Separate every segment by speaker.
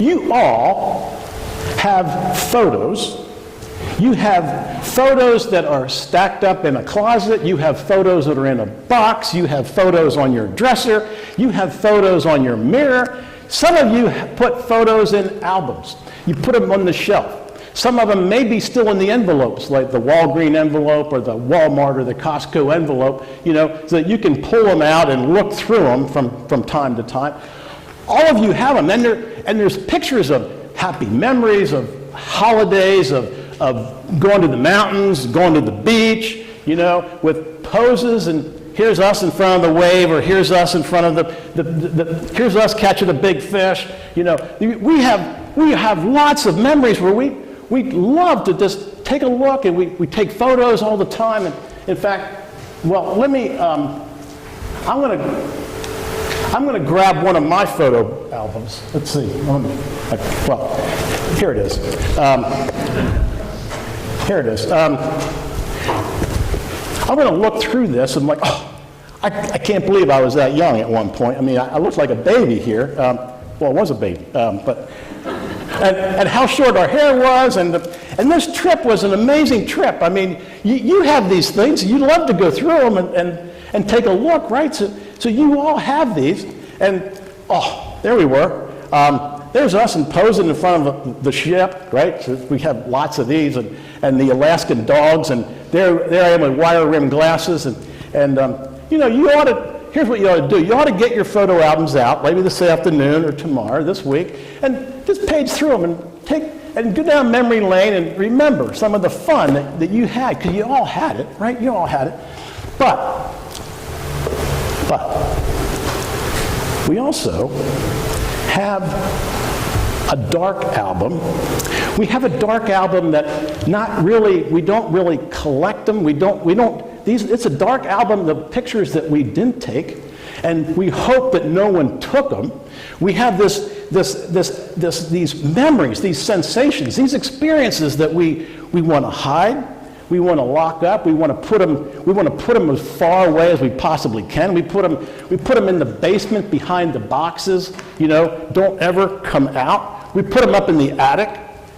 Speaker 1: You all have photos. You have photos that are stacked up in a closet. You have photos that are in a box. You have photos on your dresser. You have photos on your mirror. Some of you put photos in albums. You put them on the shelf. Some of them may be still in the envelopes, like the Walgreens envelope or the Walmart or the Costco envelope, so that you can pull them out and look through them from time to time. All of you have them, and there's pictures of happy memories, of holidays, of going to the mountains, going to the beach, with poses, and here's us in front of the wave, or here's us in front of here's us catching a big fish. We have lots of memories where we love to just take a look, and we take photos all the time. And in fact, well, let me, I'm going to grab one of my photo albums. Let's see. Well, here it is. Here it is. I'm going to look through this, and I'm like, I can't believe I was that young at one point. I mean, I looked like a baby here. Well, I was a baby, but... And how short our hair was, and this trip was an amazing trip. I mean, you have these things, you love to go through them and take a look, right? So you all have these, and there we were. There's us posing in front of the ship, right? So we have lots of these, and the Alaskan dogs, and there I am with wire-rimmed glasses, and you ought to. Here's what you ought to do. You ought to get your photo albums out, maybe this afternoon or tomorrow, this week, and just page through them and go down memory lane and remember some of the fun that you had, because you all had it, right? You all had it. But we also have a dark album. We have a dark album that we don't really collect them. It's a dark album, the pictures that we didn't take, and we hope that no one took them. We have these memories, these sensations, these experiences that we want to hide, we want to lock up, we want to put them as far away as we possibly can. We put them in the basement behind the boxes, don't ever come out. We put them up in the attic,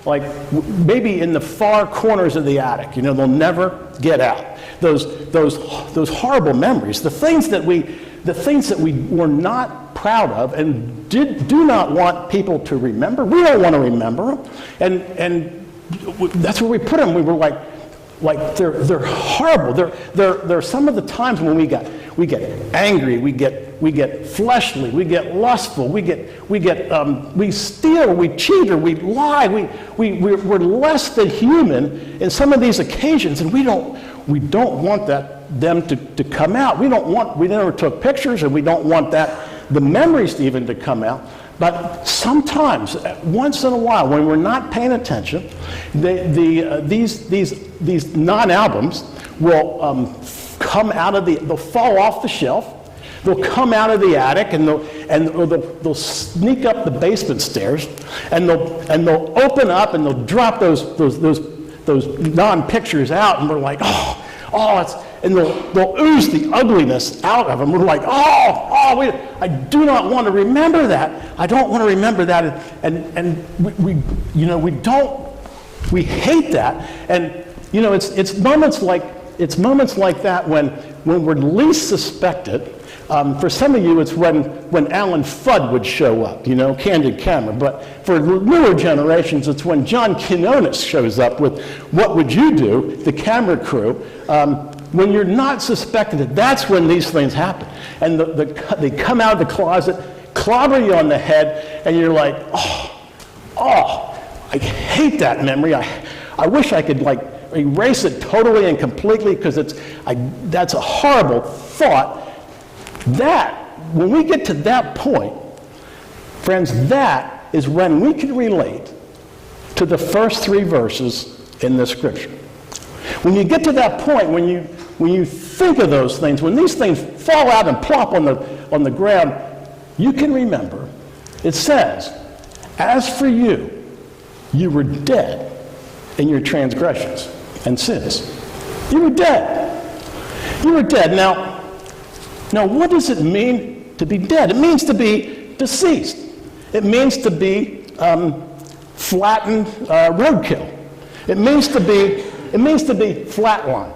Speaker 1: like maybe in the far corners of the attic, they'll never get out. Those horrible memories, the things that we were not proud of and do not want people to remember. We don't want to remember them, and that's where we put them. We were like they're horrible. They're some of the times when we get angry, we get fleshly, we get lustful, we steal, we cheat, or we lie. We're less than human in some of these occasions, and we don't want them to come out. We never took pictures, and we don't want the memories to even to come out. But sometimes, once in a while, when we're not paying attention, these non-albums will come out of they'll fall off the shelf. They'll come out of the attic, and they'll sneak up the basement stairs, and they'll open up, and they'll drop those non-pictures out, and we're like, and they'll ooze the ugliness out of them. We're like, I do not want to remember that. I don't want to remember that, and we hate that, and it's moments like that when we're least suspected. For some of you, it's when Alan Fudd would show up, candid camera. But for newer generations, it's when John Quinones shows up with What Would You Do, the camera crew. When you're not suspected, that's when these things happen. And they come out of the closet, clobber you on the head, and you're like, I hate that memory. I wish I could erase it totally and completely, because that's a horrible thought. When we get to that point, friends, that is when we can relate to the first 3 verses in this scripture. When you get to that point, when you think of those things, when these things fall out and plop on the ground, you can remember. It says, "As for you, you were dead in your transgressions and sins." You were dead. You were dead. Now, what does it mean to be dead? It means to be deceased. It means to be flattened roadkill. It means to be flatlined.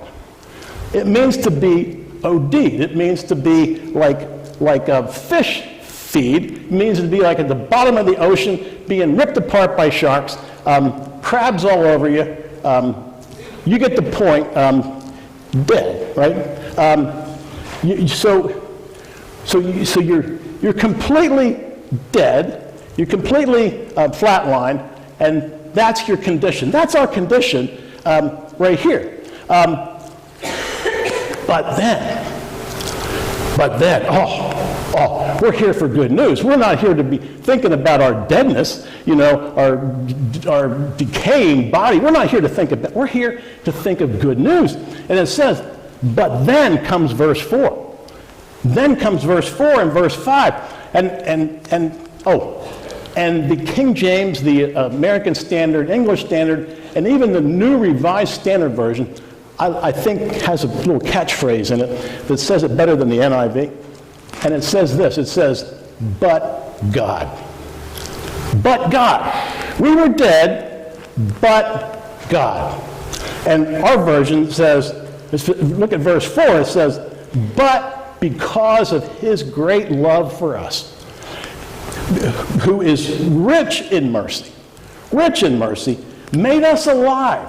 Speaker 1: It means to be OD'd. It means to be like a fish feed. It means to be like at the bottom of the ocean, being ripped apart by sharks, crabs all over you. You get the point. Dead, right? So you're completely dead. You're completely flatlined, and that's your condition. That's our condition right here. But then, we're here for good news. We're not here to be thinking about our deadness, our decaying body. We're not here to think of that. We're here to think of good news. And it says, but then comes verse 4. Then comes verse 4 and verse 5. And the King James, the American Standard, English Standard, and even the New Revised Standard Version, I think has a little catchphrase in it that says it better than the NIV. And it says this, it says, but God. But God. We were dead, but God. And our version says, look at verse 4, it says, but because of his great love for us, who is rich in mercy, made us alive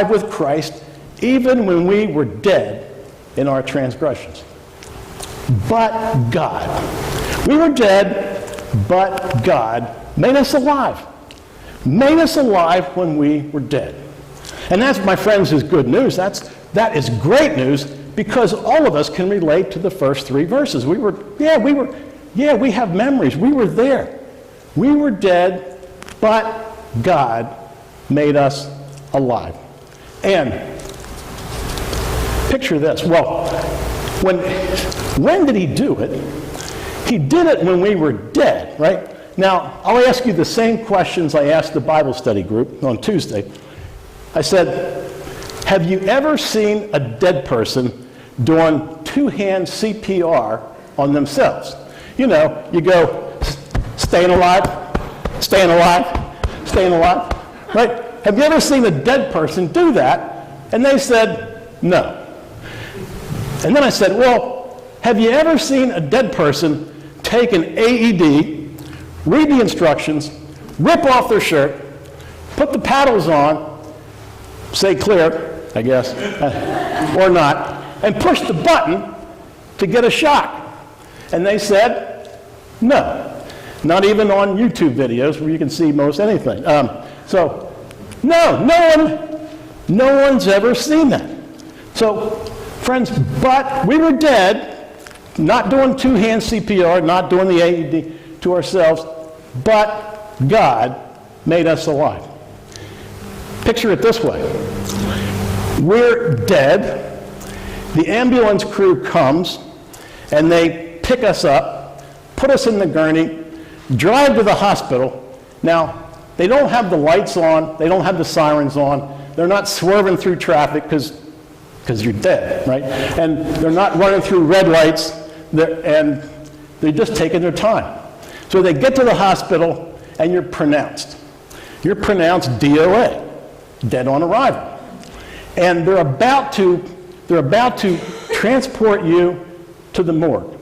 Speaker 1: with Christ, even when we were dead in our transgressions. But God. We were dead, but God made us alive. Made us alive when we were dead. And that, my friends, is good news. That is great news, because all of us can relate to the first 3 verses. We have memories. We were there. We were dead, but God made us alive. And picture this. Well, when did he do it? He did it when we were dead, right? Now, I'll ask you the same questions I asked the Bible study group on Tuesday. I said, have you ever seen a dead person doing 2-hand CPR on themselves? You go, staying alive, right? Have you ever seen a dead person do that? And they said, no. And then I said, well, have you ever seen a dead person take an AED, read the instructions, rip off their shirt, put the paddles on, say clear, I guess, or not, and push the button to get a shock? And they said, no. Not even on YouTube videos where you can see most anything. No one's ever seen that. So, friends, but we were dead, not doing 2-hand CPR, not doing the AED to ourselves, but God made us alive. Picture it this way. We're dead. The ambulance crew comes, and they pick us up, put us in the gurney, drive to the hospital. Now, they don't have the lights on. They don't have the sirens on. They're not swerving through traffic because you're dead, right? And they're not running through red lights, and they're just taking their time. So they get to the hospital, and you're pronounced. You're pronounced DOA, dead on arrival. And they're about to transport you to the morgue.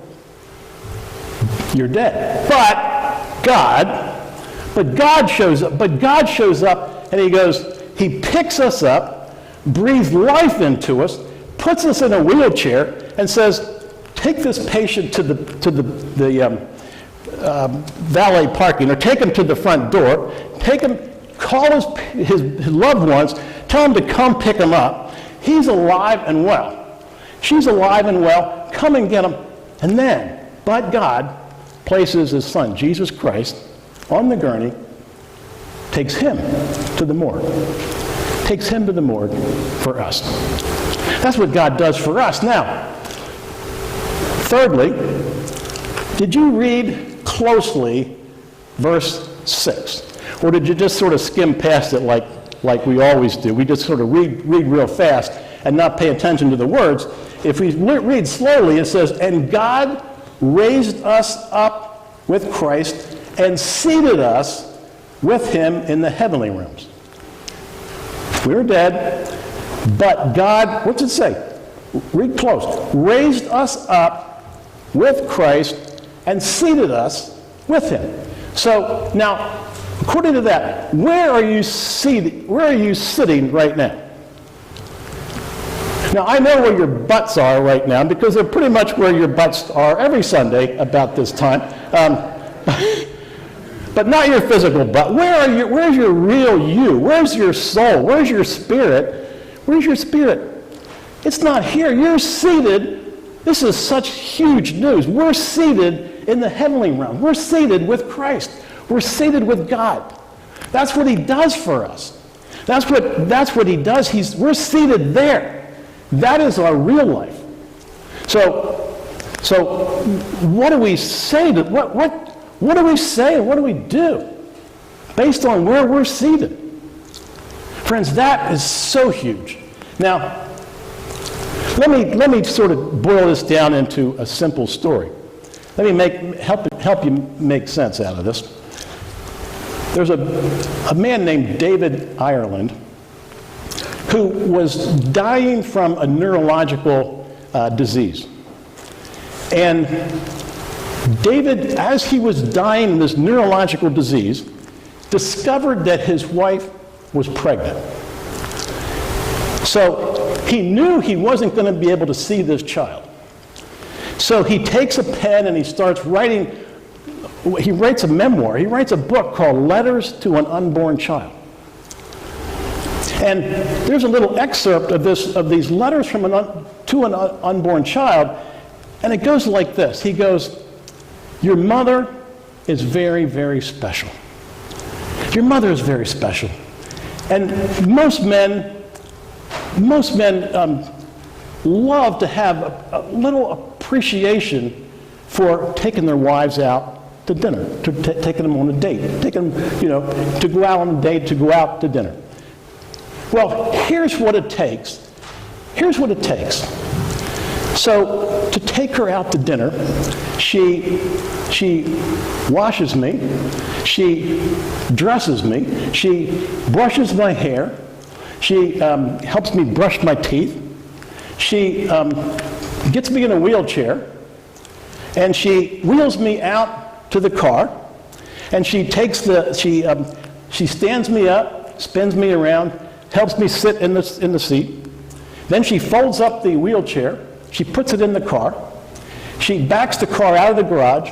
Speaker 1: You're dead. But God shows up, and he picks us up, breathes life into us, puts us in a wheelchair, and says, take this patient to the valet parking, or take him to the front door, call his loved ones, tell them to come pick him up. He's alive and well. She's alive and well. Come and get him. And then, but God places his son, Jesus Christ, on the gurney, takes him to the morgue. Takes him to the morgue for us. That's what God does for us. Now, thirdly, did you read closely verse 6? Or did you just sort of skim past it like we always do? We just sort of read real fast and not pay attention to the words. If we read slowly, it says, and God raised us up with Christ and seated us with him in the heavenly realms. We were dead, but God, what's it say? Read close. Raised us up with Christ and seated us with him. So now, according to that, where are you seated? Where are you sitting right now? Now, I know where your butts are right now because they're pretty much where your butts are every Sunday about this time. But not your physical butt. Where's your real you? Where's your soul? Where's your spirit? Where's your spirit? It's not here. You're seated. This is such huge news. We're seated in the heavenly realm. We're seated with Christ. We're seated with God. That's what he does for us. That's what he does. We're seated there. That is our real life. So what do we say to what do we say and what do we do based on where we're seated? Friends, that is so huge. Now, let me sort of boil this down into a simple story. Let me help you make sense out of this. There's a man named David Ireland who was dying from a neurological disease. And David, as he was dying of this neurological disease, discovered that his wife was pregnant. So he knew he wasn't going to be able to see this child. So he takes a pen and he starts writing. He writes a memoir. He writes a book called Letters to an Unborn Child. And there's a little excerpt of these letters to an unborn child, and it goes like this. He goes, "Your mother is very, very special. Your mother is very special." And most men love to have a little appreciation for taking their wives out to dinner, taking them on a date, taking them, to go out on a date, to go out to dinner. Well, here's what it takes. Here's what it takes. So to take her out to dinner, she washes me, she dresses me, she brushes my hair, she helps me brush my teeth, she gets me in a wheelchair, and she wheels me out to the car, and she stands me up, spins me around, helps me sit in the seat. Then she folds up the wheelchair. She puts it in the car. She backs the car out of the garage.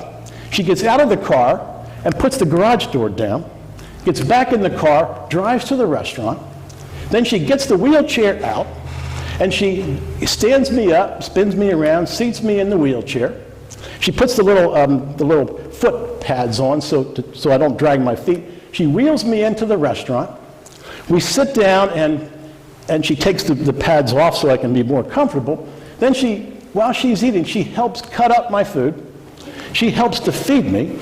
Speaker 1: She gets out of the car and puts the garage door down, gets back in the car, drives to the restaurant. Then she gets the wheelchair out, and she stands me up, spins me around, seats me in the wheelchair. She puts the little foot pads on so I don't drag my feet. She wheels me into the restaurant. We sit down, and she takes the pads off so I can be more comfortable. Then while she's eating, she helps cut up my food. She helps to feed me.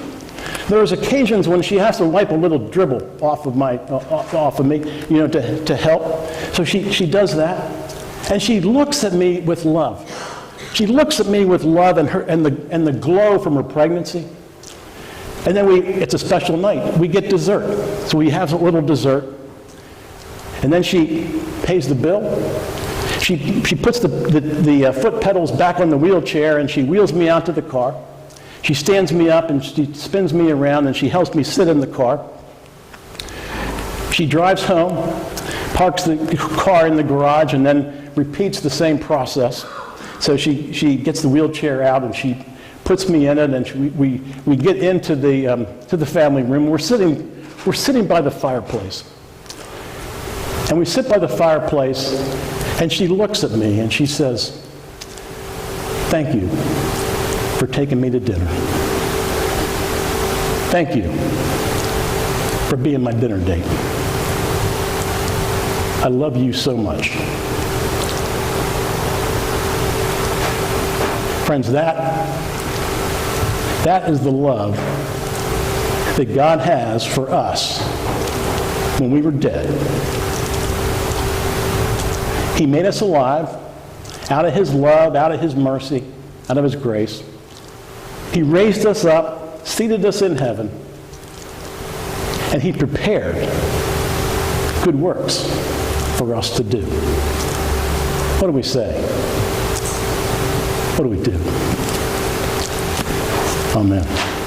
Speaker 1: There's occasions when she has to wipe a little dribble off of me, to help. So she does that, and she looks at me with love. She looks at me with love and the glow from her pregnancy. And then it's a special night. We get dessert, so we have a little dessert. And then she pays the bill. She puts the foot pedals back on the wheelchair, and she wheels me out to the car. She stands me up and she spins me around, and she helps me sit in the car. She drives home, parks the car in the garage, and then repeats the same process. So she gets the wheelchair out and she puts me in it, and we get into the family room. We're sitting by the fireplace. And we sit by the fireplace, and she looks at me and she says, "Thank you for taking me to dinner. Thank you for being my dinner date. I love you so much." Friends, that is the love that God has for us when we were dead. He made us alive out of his love, out of his mercy, out of his grace. He raised us up, seated us in heaven, And he prepared good works for us to do. What do we say? What do we do? Amen.